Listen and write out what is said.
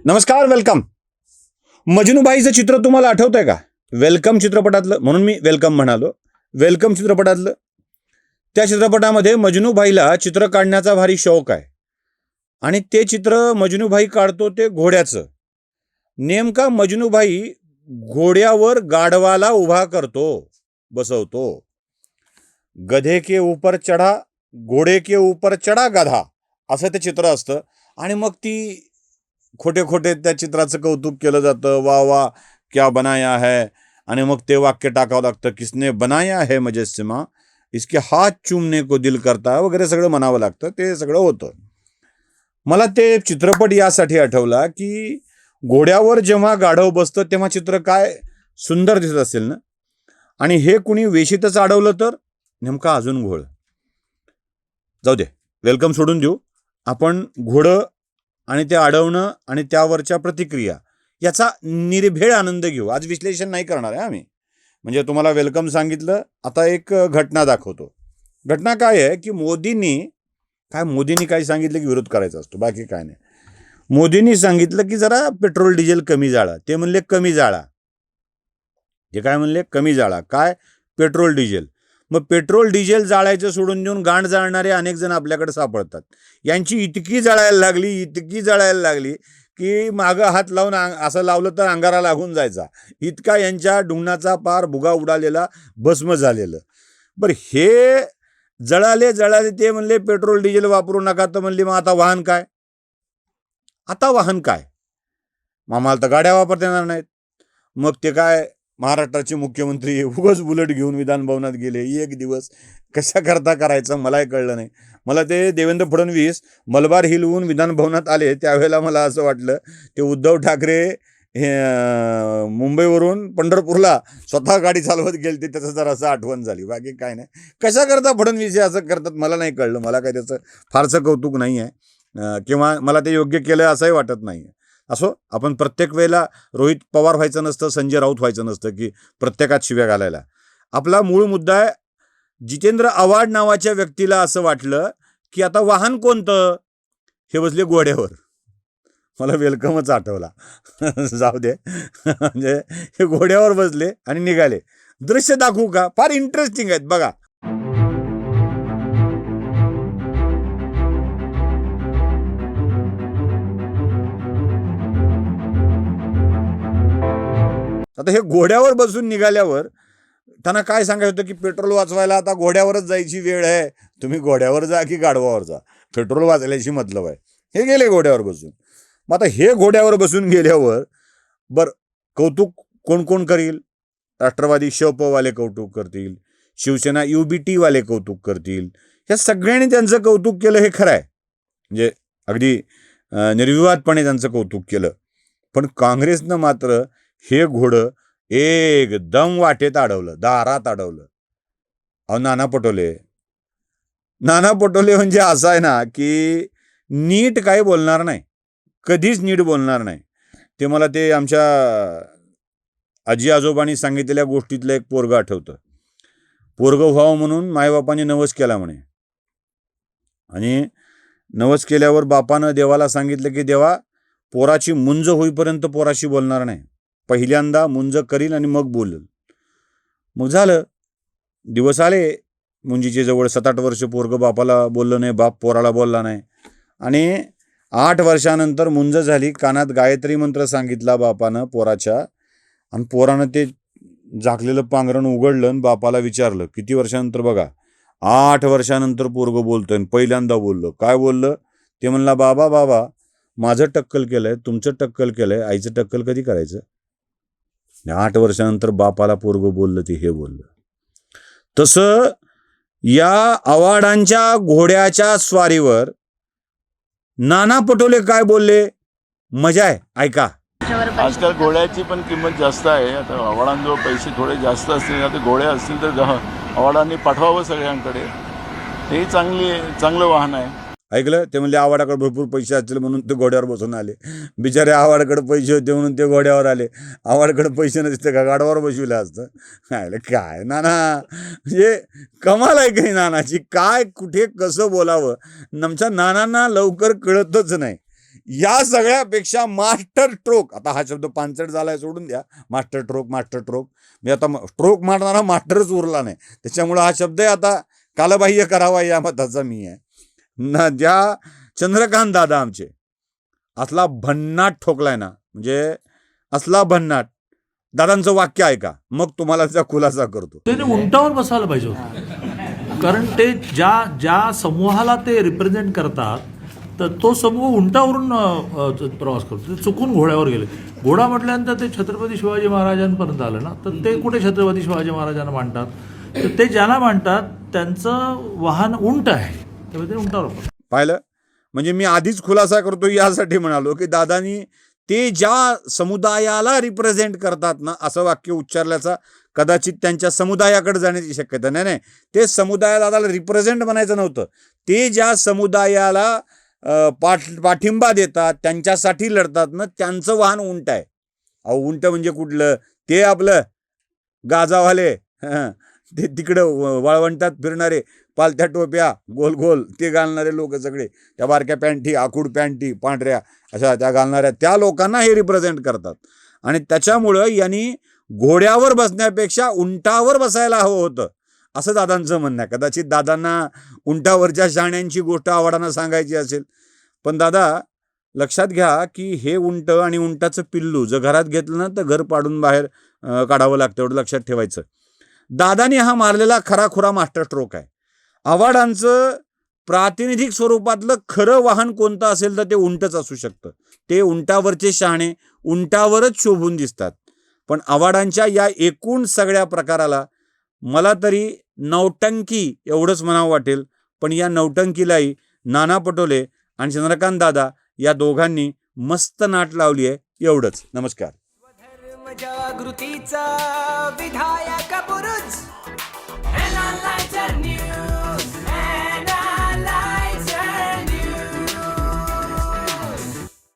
नमस्कार, वेलकम. मजनूबाईचं चित्र तुम्हाला आठवतंय का? वेलकम चित्रपटातलं, म्हणून मी वेलकम म्हणालो. वेलकम चित्रपटातलं, त्या चित्रपटामध्ये मजनूबाईला चित्र काढण्याचा भारी शौक आहे आणि ते चित्र मजनूबाई काढतो ते घोड्याचं. नेमका मजनूबाई घोड्यावर गाढवाला उभा करतो, बसवतो. गधे के ऊपर चढा, घोडे के ऊपर चढा गधा, असं ते चित्र असतं. आणि मग ती खोटे खोटे त्या चित्राचं कौतुक केलं जातं. वा वा क्या बनाया है. आणि मग ते वाक्य टाकावं लागतं, किसने बनाया है मुजस्सिमा, इसके हात चूमने को दिल करता, वगैरे सगळं म्हणावं लागतं. ते सगळं होतं. मला ते चित्रपट यासाठी आठवला की घोड्यावर जेव्हा गाढव बसतं तेव्हा चित्र काय सुंदर दिसत असेल ना. आणि हे कुणी वेशीतच अडवलं तर नेमका अजून घोळ. जाऊ दे, वेलकम सोडून देऊ. आपण घोडं आणि ते अडवणं आणि त्यावरच्या प्रतिक्रिया याचा निर्भेळ आनंद घेऊ. आज विश्लेषण नाही करणार आहे आम्ही. म्हणजे तुम्हाला वेलकम सांगितलं, आता एक घटना दाखवतो. घटना काय आहे की मोदींनी काय सांगितलं की विरोध करायचा असतो, बाकी काय नाही. मोदींनी सांगितलं की जरा पेट्रोल डिझेल कमी जाळा. ते म्हणले कमी जाळा. ते काय म्हणले? कमी जाळा. काय? Petrol diesel. मग पेट्रोल डिझेल जाळायचं सोडून देऊन गांड जाळणारे अनेक जण आपल्याकडे सापडतात. यांची इतकी जळायला लागली की मागं हात लावून असं लावलं तर अंगारा लागून जायचा. इतका यांच्या डुंगणाचा पार भुगा उडालेला, भस्म झालेलं. बरं, हे जळाले ते म्हणले पेट्रोल डिझेल वापरू नका. तर म्हणले मग आता वाहन काय? आम्हाला तर गाड्या वापरता येणार नाहीत. मग ते काय, महाराष्ट्राचे मुख्यमंत्री उगाच बुलेट घेऊन विधानभवनात गेले. एक दिवस कशा करता करायचं मलाही कळलं नाही. मला ते देवेंद्र फडणवीस मलबार हिलवून विधानभवनात आले त्यावेळेला मला असं वाटलं ते उद्धव ठाकरे हे मुंबईवरून पंढरपूरला स्वतः गाडी चालवत गेले, त्याचं जरा असं आठवण झाली. बाकी काय नाही. कशा करता फडणवीस हे असं करतात मला नाही कळलं. मला काही त्याचं फारसं कौतुक नाही आहे किंवा मला ते योग्य केलं असंही वाटत नाही आहे. असो, आपण प्रत्येक वेळेला रोहित पवार व्हायचं नसतं, संजय राऊत व्हायचं नसतं की प्रत्येकात शिव्या घालायला. आपला मूळ मुद्दा आहे, जितेंद्र आव्हाड नावाच्या व्यक्तीला असं वाटलं की आता वाहन कोणतं? हे बसले घोड्यावर. मला वेलकमच आठवला. जाऊ दे. म्हणजे हे घोड्यावर बसले आणि निघाले. दृश्य दाखवू का? फार इंटरेस्टिंग आहेत बघा. आता हे घोड्यावर बसून निघाल्यावर त्यांना काय सांगायचं होतं की पेट्रोल वाचवायला आता घोड्यावरच जायची वेळ आहे. तुम्ही घोड्यावर जा की गाढवावर जा, पेट्रोल वाचल्याशी मतलब आहे. हे गेले घोड्यावर बसून. मग आता हे घोड्यावर बसून गेल्यावर बरं, कौतुक कोण कोण करील? राष्ट्रवादी शपवाले कौतुक करतील, शिवसेना UBT वाले कौतुक करतील. ह्या सगळ्यांनी त्यांचं कौतुक केलं, हे खरं आहे. म्हणजे अगदी निर्विवादपणे त्यांचं कौतुक केलं. पण काँग्रेसनं मात्र हे घोडं एकदम वाटेत अडवलं, दारात अडवलं. नाना पटोले म्हणजे असं आहे ना की नीट काही बोलणार नाही, कधीच नीट बोलणार नाही. ते मला ते आमच्या आजी आजोबांनी सांगितलेल्या गोष्टीतलं एक पोरगं आठवतं. पोरगं व्हावं म्हणून मायबापाने नवस केला म्हणे. आणि नवस केल्यावर बापानं देवाला सांगितलं की देवा, पोराची मुंज होईपर्यंत पोराशी बोलणार नाही. पहिल्यांदा मुंज करील आणि मग बोलेल. मग झालं, दिवस आले मुंजीचे जवळ. 7-8 वर्ष पोरगं बापाला बोललं नाही, बाप पोराला बोलला नाही. आणि 8 वर्षानंतर मुंज झाली. कानात गायत्री मंत्र सांगितला बापानं पोराच्या. आणि पोरानं ते झाकलेलं पांघरण उघडलं आणि बापाला विचारलं. किती वर्षानंतर? बघा, 8 वर्षानंतर पोरगं बोलतोय. पहिल्यांदा बोललं. काय बोललं? ते म्हणला, बाबा माझं टक्कल केलंय, तुमचं टक्कल केलंय, आईचं टक्कल कधी करायचं? 8 वर्षानंतर बापाला पोरगं बोललं ते हे बोललं. तसं या आव्हाडांच्या घोड्याच्या स्वारीवर नाना पटोले काय बोलले, मजा आहे, ऐका. आजकाल घोड्याची पण किंमत जास्त आहे. आता आव्हाडांजवळ पैसे थोडे जास्त असतील, आता घोड्या असतील तर आव्हाडांनी पाठवावं सगळ्यांकडे. हे चांगलं वाहन आहे. ऐकलं? ते म्हणले आव्हाडाकडे भरपूर पैसे असतील म्हणून ते घोड्यावर बसून आले. बिचारे आव्हाडाकडे पैसे होते म्हणून ते घोड्यावर आले. आव्हाडाकडे पैसे नसते का गाढवावर बसविलं असतं? काय नाना, म्हणजे कमाल आहे काही नानाची. काय कुठे कसं बोलावं आमच्या नानांना लवकर कळतच नाही. या सगळ्यापेक्षा मास्टर स्ट्रोक, आता हा शब्द पानसट झालाय सोडून द्या, मास्टर स्ट्रोक मी आता स्ट्रोक मारणारा मास्टरच उरला नाही, त्याच्यामुळं हा शब्द आता कालबाह्य करावा या मताचा मी आहे ना. ज्या चंद्रकांत दादा आमचे असला भन्नाट ठोकलाय ना, म्हणजे असला भन्नाट. दादांचं वाक्य ऐका, मग तुम्हाला त्याचा खुलासा करतो. त्याने उंटावर बसायला पाहिजे होतं, कारण ते ज्या समूहाला ते रिप्रेझेंट करतात तर तो समूह उंटावरून प्रवास करतो. ते चुकून घोड्यावर गेले. घोडा म्हटल्यानंतर ते छत्रपती शिवाजी महाराजांपर्यंत आलं ना, तर ते कुठे छत्रपती शिवाजी महाराजांना मांडतात? तर ते ज्यांना मांडतात त्यांचं वाहन उंट आहे, त्यामुळे ते उंटावर बसतात. पाहिलं, म्हणजे मी आधीच खुलासा करतो यासाठी म्हणालो की दादानी ते ज्या समुदायाला रिप्रेझेंट करतात ना, असं वाक्य उच्चारल्याचा कदाचित त्यांच्या समुदायाकडे जाण्याची शक्यता नाही. ते समुदायाला दादाला रिप्रेझेंट बनायचं नव्हतं. ते ज्या समुदायाला पाठिंबा देतात, त्यांच्यासाठी लढतात ना, त्यांचं वाहन उंट आहे. अहो, उंट म्हणजे कुठलं? ते आपलं गाजावाले, ते तिकडं वाळवंटात फिरणारे, पालथ्या टोप्या गोल गोल ते घालणारे लोक सगळे, त्या बारक्या पॅन्टी, आखूड पॅन्टी पांढऱ्या अशा त्या घालणाऱ्या त्या लोकांना हे रिप्रेझेंट करतात. आणि त्याच्यामुळं यांनी घोड्यावर बसण्यापेक्षा उंटावर बसायला हवं होतं, असं दादांचं म्हणणं आहे. कदाचित दादांना उंटावरच्या शहाण्यांची गोष्ट आवडानं सांगायची असेल, पण दादा लक्षात घ्या की हे उंट आणि उंटाचं पिल्लू जर घरात घेतलं ना, तर घर पाडून बाहेर काढावं लागतं, एवढं लक्षात ठेवायचं. दादानी हा मारलेला खराखुरा मास्टर स्ट्रोक आहे. आव्हाडांचं प्रातिनिधिक स्वरूपातलं खरं वाहन कोणतं असेल तर ते उंटच असू शकतं. ते उंटावरचे शहाणे उंटावरच शोभून दिसतात. पण आव्हाडांच्या या एकूण सगळ्या प्रकाराला मला तरी नौटंकी एवढंच म्हणावं वाटेल. पण या नौटंकीलाही नाना पटोले आणि चंद्रकांत दादा या दोघांनी मस्त नाट लावली आहे. एवढंच. नमस्कार. जागृतीचा विधायक बुरुज NLighter News.